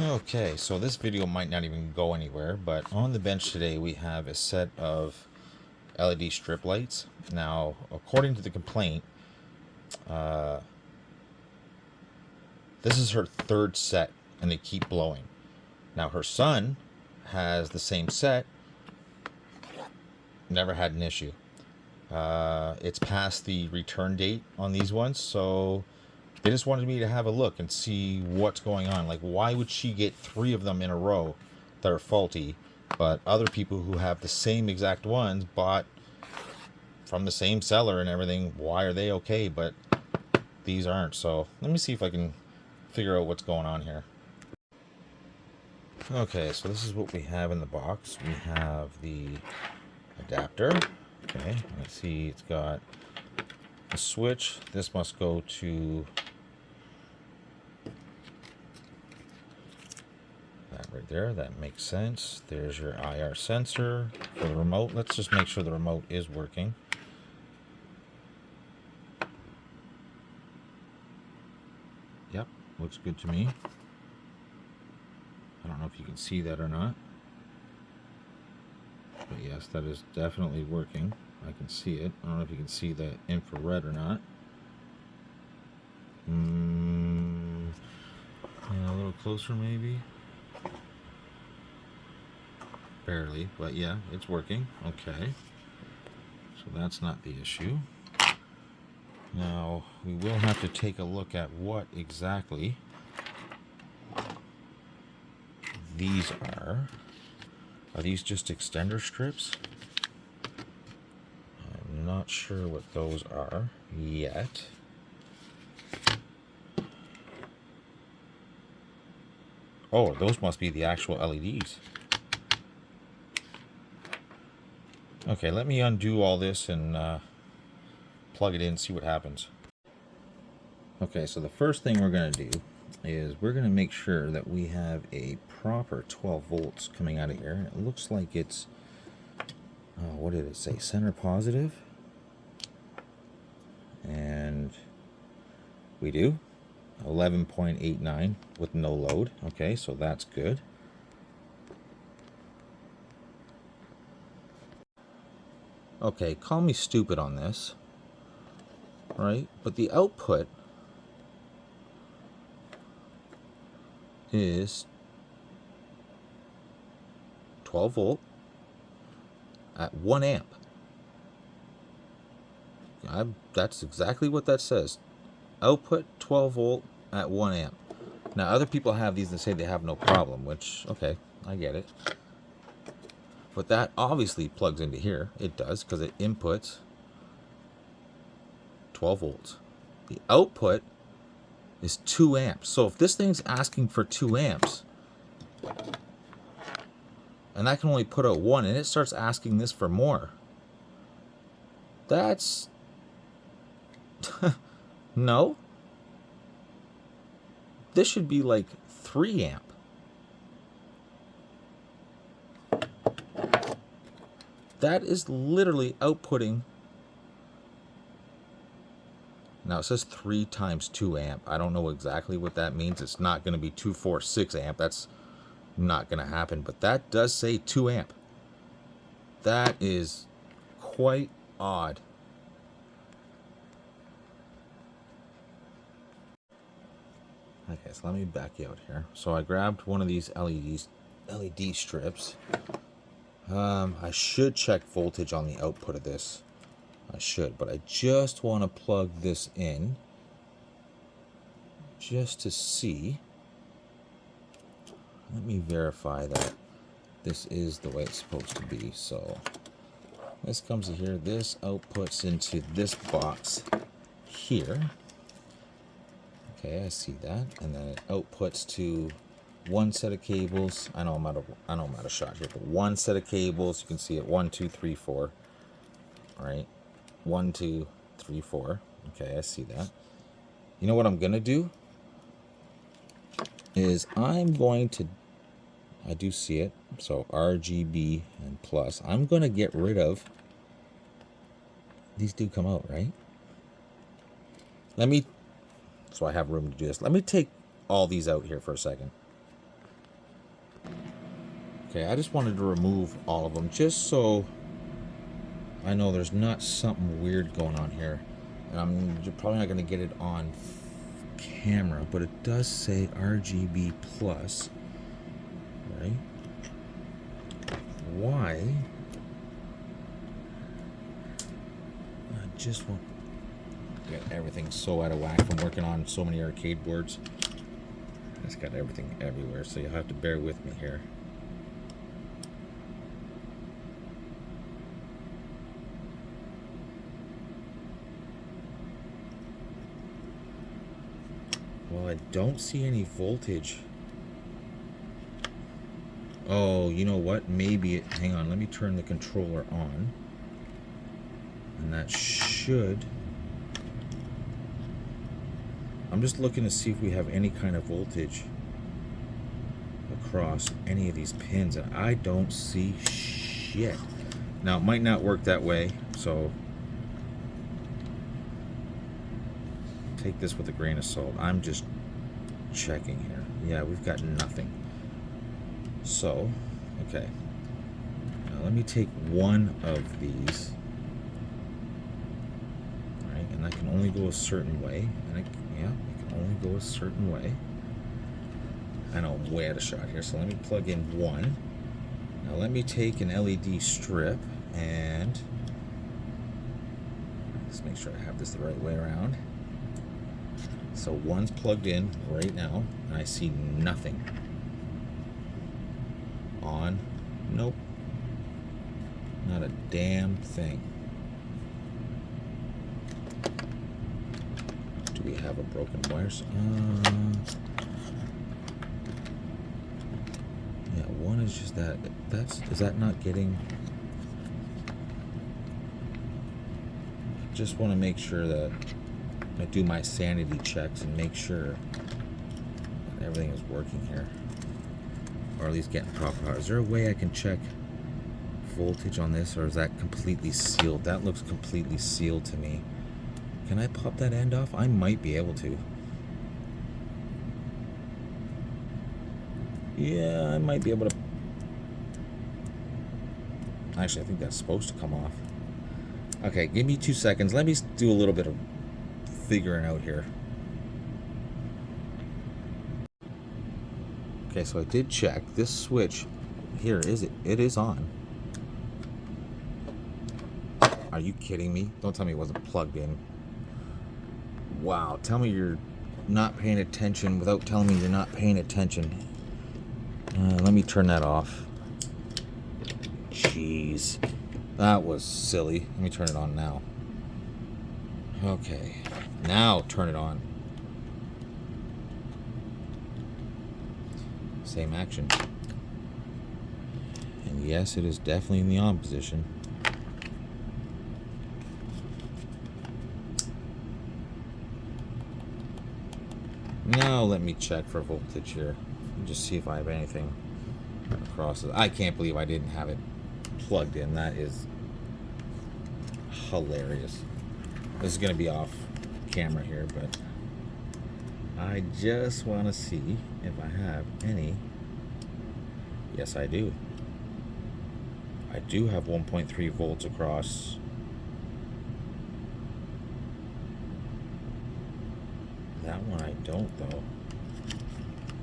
Okay, so this video might not even go anywhere, but on the bench today we have a set of LED strip lights. Now, according to the complaint, this is her third set and they keep blowing. Now, her son has the same set, never had an issue. It's past the return date on these ones, so they just wanted me to have a look and see what's going on. Like, why would she get 3 of them in a row that are faulty, but other people who have the same exact ones bought from the same seller and everything, why are they okay, but these aren't? So let me see if I can figure out what's going on here. Okay, so this is what we have in the box. We have the adapter. Okay, let's see, it's got a switch. This must go to that right there. That makes sense. There's your IR sensor for the remote. Let's just make sure the remote is working. Yep, looks good to me. I don't know if you can see that or not. But yes, that is definitely working. I can see it. I don't know if you can see the infrared or not. Yeah, a little closer maybe. Barely, but yeah, it's working. Okay. So that's not the issue. Now, we will have to take a look at what exactly these are. Are these just extender strips? I'm not sure what those are yet. Oh, those must be the actual LEDs. Okay, let me undo all this and plug it in and see what happens. Okay, so the first thing we're going to do is we're going to make sure that we have a proper 12 volts coming out of here. It looks like it's, what did it say, center positive? And we do 11.89 with no load. Okay, so that's good. Okay, call me stupid on this, right? But the output is 12 volt at 1 amp. That's exactly what that says. Output 12 volt at 1 amp. Now, other people have these that say they have no problem, which, okay, I get it. But that obviously plugs into here. It does, because it inputs 12 volts. The output is 2 amps. So if this thing's asking for 2 amps, and that can only put out 1, and it starts asking this for more, that's... No. This should be like 3 amp. That is literally outputting. Now it says 3 times 2 amp. I don't know exactly what that means. It's not going to be 246 amp. That's not going to happen. But that does say 2 amp. That is quite odd. Okay, so let me back you out here. So I grabbed one of these LED strips. I should check voltage on the output of this. I should, but I just want to plug this in just to see. Let me verify that this is the way it's supposed to be. So this comes in here. This outputs into this box here. Okay, I see that, and then it outputs to one set of cables. I know I'm out of shot here, but one set of cables. You can see it 1, 2, 3, 4. All right, 1, 2, 3, 4. Okay, I see that. You know what I'm gonna do is I'm going to. I do see it. So RGB and plus. I'm gonna get rid of. These do come out, right? Let me. So I have room to do this. Let me take all these out here for a second. Okay, I just wanted to remove all of them just so I know there's not something weird going on here. And you're probably not going to get it on camera, but it does say RGB plus, right? Why? I just want to get everything so out of whack from working on so many arcade boards. It's got everything everywhere, so you'll have to bear with me here. Well, I don't see any voltage. Oh, you know what? Maybe it... Hang on, let me turn the controller on. And that should... I'm just looking to see if we have any kind of voltage across any of these pins, and I don't see shit. Now, it might not work that way, so take this with a grain of salt. I'm just checking here. Yeah, we've got nothing. So, okay. Now, let me take one of these. All right, and that can only go a certain way. And yeah, it can only go a certain way. I know I'm way out of shot here, so let me plug in one. Now let me take an LED strip and just make sure I have this the right way around. So one's plugged in right now, and I see nothing. On, nope, not a damn thing. Do we have a broken wire? Yeah, one is just that. Is that not getting? Just want to make sure that I do my sanity checks and make sure that everything is working here, or at least getting proper power. Is there a way I can check voltage on this, or is that completely sealed? That looks completely sealed to me. Can I pop that end off? I might be able to. Yeah, I might be able to. Actually, I think that's supposed to come off. Okay, give me 2 seconds. Let me do a little bit of figuring out here. Okay, so I did check. This switch here, it is on. Are you kidding me? Don't tell me it wasn't plugged in. Wow, tell me you're not paying attention without telling me you're not paying attention. Let me turn that off. Jeez. That was silly. Let me turn it on now. Okay. Now turn it on. Same action. And yes, it is definitely in the on position. Now let me check for voltage here. Just see if I have anything across it. I can't believe I didn't have it plugged in. That is hilarious. This is going to be off camera here, but I just want to see if I have any. Yes, I do. I do have 1.3 volts across. That one I don't, though.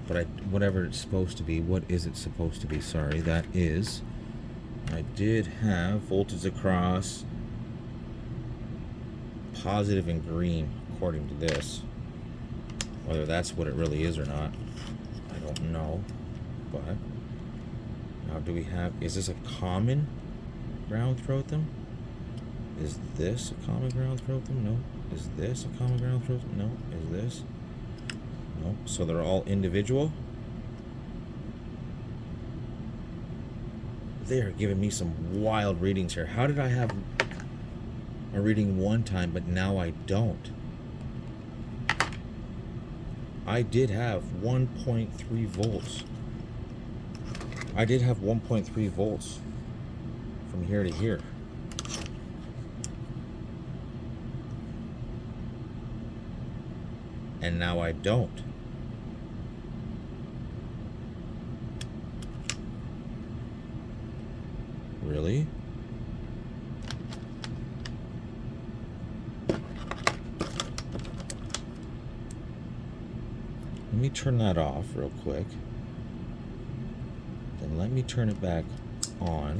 But whatever it's supposed to be, what is it supposed to be? Sorry, that is. I did have voltage across positive and green, according to this. Whether that's what it really is or not, I don't know. But now, do we have? Is this a common ground throughout them? Is this a common ground throughout them? No. Is this a common ground throughout them? No. Is this? No. So they're all individual. They are giving me some wild readings here. How did I have a reading one time, but now I don't? I did have 1.3 volts. I did have 1.3 volts from here to here. And now I don't. me turn that off real quick. Then let me turn it back on.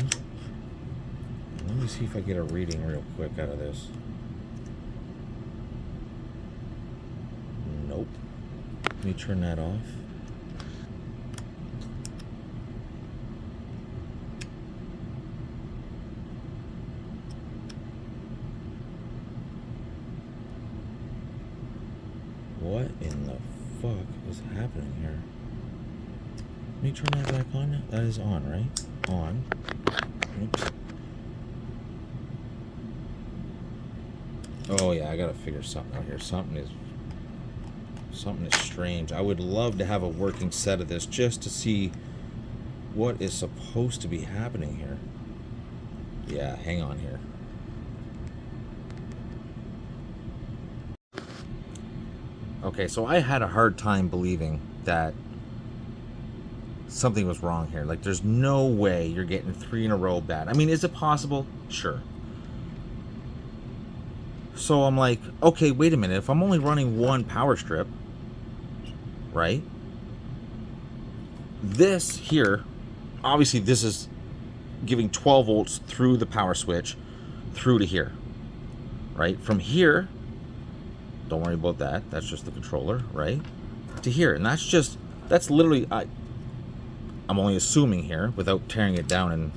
And let me see if I get a reading real quick out of this. Nope. Let me turn that off. What in the fuck is happening here? Let me turn that back on now. That is on, right? On. Oops. Oh yeah, I gotta figure something out here. Something is strange. I would love to have a working set of this just to see what is supposed to be happening here. Yeah, hang on here. Okay, so I had a hard time believing that something was wrong here. Like, there's no way you're getting 3 in a row bad. I mean, is it possible? Sure. So I'm like, okay, wait a minute. If I'm only running 1 power strip, right? This here, obviously this is giving 12 volts through the power switch through to here, right? From here, don't worry about that. That's just the controller, right? To here. And that's literally, I'm only assuming here without tearing it down and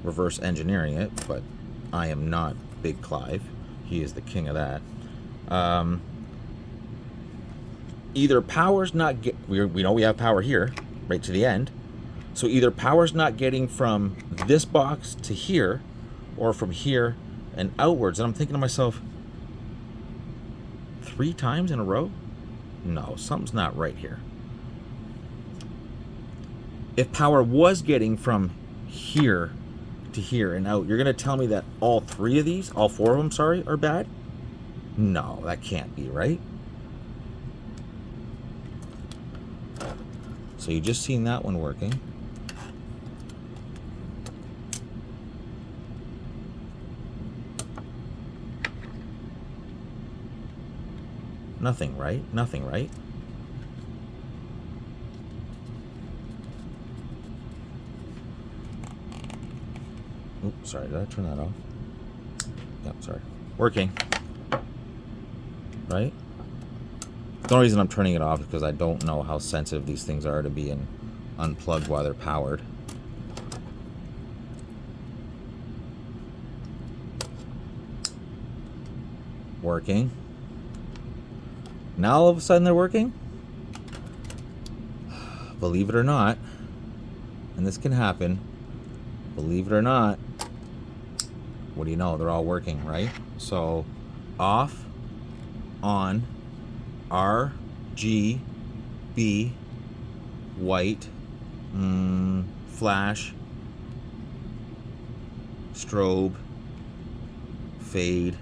reverse engineering it, but I am not Big Clive. He is the king of that. Either power's not we know we have power here, right to the end. So either power's not getting from this box to here, or from here and outwards. And I'm thinking to myself, 3 times in a row? No, something's not right here. If power was getting from here to here and out, you're going to tell me that all 3 of these, all 4 of them, sorry, are bad? No, that can't be, right? So you just seen that one working. Nothing, right? Nothing, right? Oops, sorry, did I turn that off? Yep, sorry. Working. Right? The only reason I'm turning it off is because I don't know how sensitive these things are to being unplugged while they're powered. Working. Now all of a sudden they're working? Believe it or not, and this can happen, believe it or not, what do you know? They're all working, right? So off, on, R, G, B, white, flash, strobe, fade,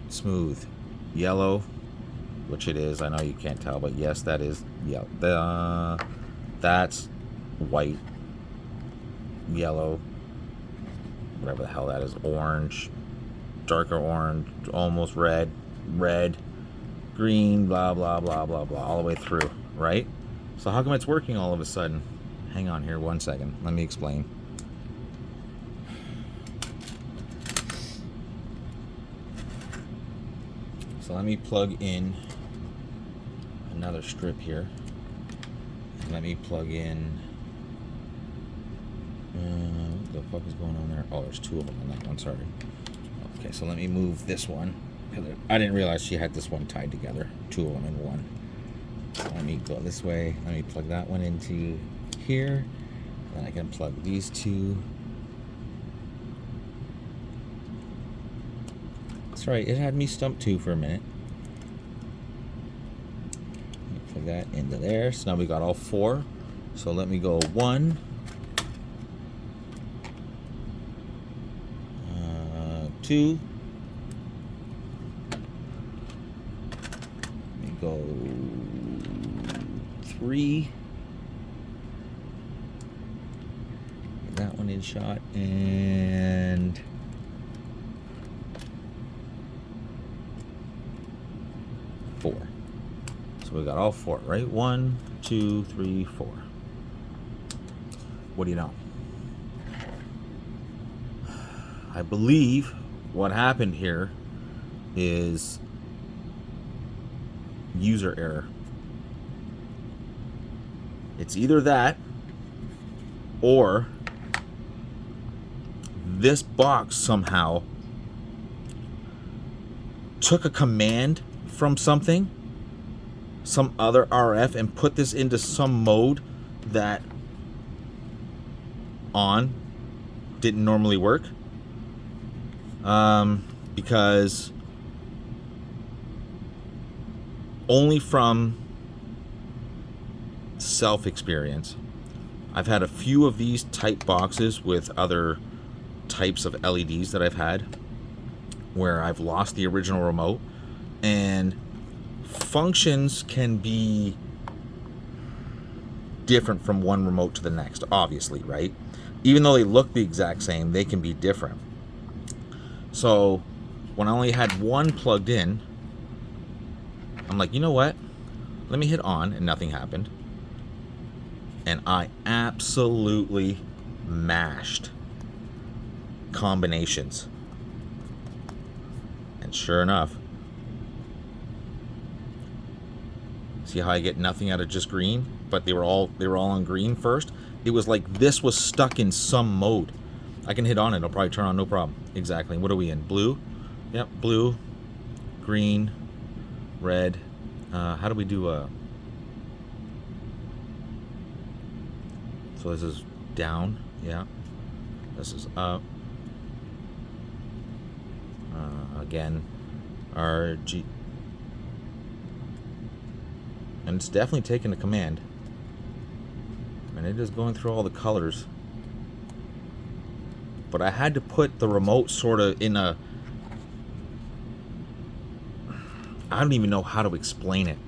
smooth, yellow, which it is. I know you can't tell, but yes, that is yellow. That's white, yellow, whatever the hell that is, orange, darker orange, almost red, green, blah, blah, blah, blah, blah, all the way through, right? So how come it's working all of a sudden? Hang on here 1 second. Let me explain. So let me plug in another strip here. And let me plug in... what the fuck is going on there? Oh, there's 2 of them on that one, sorry. Okay, so let me move this one. I didn't realize she had this one tied together. 2 of them in one. So let me go this way. Let me plug that one into here. Then I can plug these 2. That's right, it had me stumped too for a minute. Plug that into there. So now we got all 4. So let me go 1, 2. Let me go 3. Get that one in shot, and 4. So So we got all 4, right? 1, 2, 3, 4. What do you know? I believe what happened here is user error. It's either that or this box somehow took a command from something, some other RF, and put this into some mode that on didn't normally work. Because only from self-experience, I've had a few of these type boxes with other types of LEDs that I've had where I've lost the original remote, and functions can be different from one remote to the next, obviously, right? Even though they look the exact same, they can be different. So when I only had one plugged in, I'm like, you know what? Let me hit on, and nothing happened. And I absolutely mashed combinations. And sure enough, see how I get nothing out of just green? But they were all on green first. It was like this was stuck in some mode. I can hit on it, it'll probably turn on, no problem. Exactly. What are we in? Blue? Yep, blue, green, red. How do we do so this is down, yeah. This is up. Again, RG. And it's definitely taking the command. And it is going through all the colors. But I had to put the remote sort of in a... I don't even know how to explain it.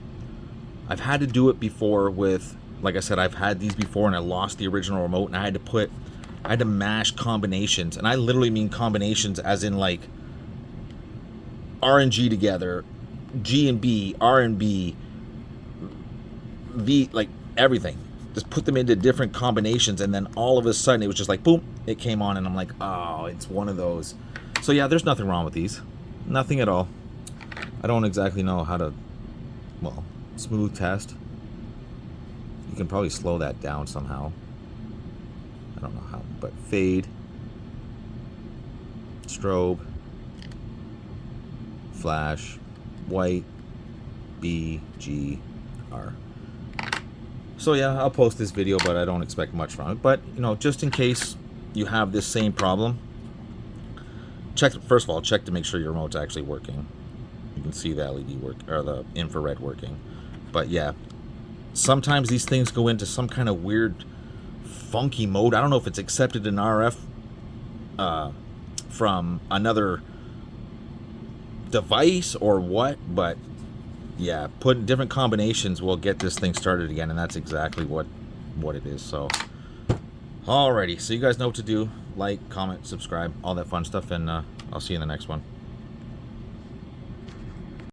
I've had to do it before with... Like I said, I've had these before and I lost the original remote, and I had to mash combinations. And I literally mean combinations as in like R and G together, G and B, R and B, V, like everything. Just put them into different combinations, and then all of a sudden it was just like boom, it came on, and I'm like, oh, it's one of those. So yeah, there's nothing wrong with these. Nothing at all. I don't exactly know how to, well, smooth test. You can probably slow that down somehow. I don't know how, but fade, strobe, flash, white, B, G, R. So yeah, I'll post this video, but I don't expect much from it. But, you know, just in case you have this same problem, check, first of all, check to make sure your remote's actually working. You can see the LED work, or the infrared working. But yeah, sometimes these things go into some kind of weird, funky mode. I don't know if it's accepted in RF from another device or what, but yeah, put different combinations will get this thing started again, and that's exactly what it is. So alrighty, so you guys know what to do. Like, comment, subscribe, all that fun stuff, and I'll see you in the next one.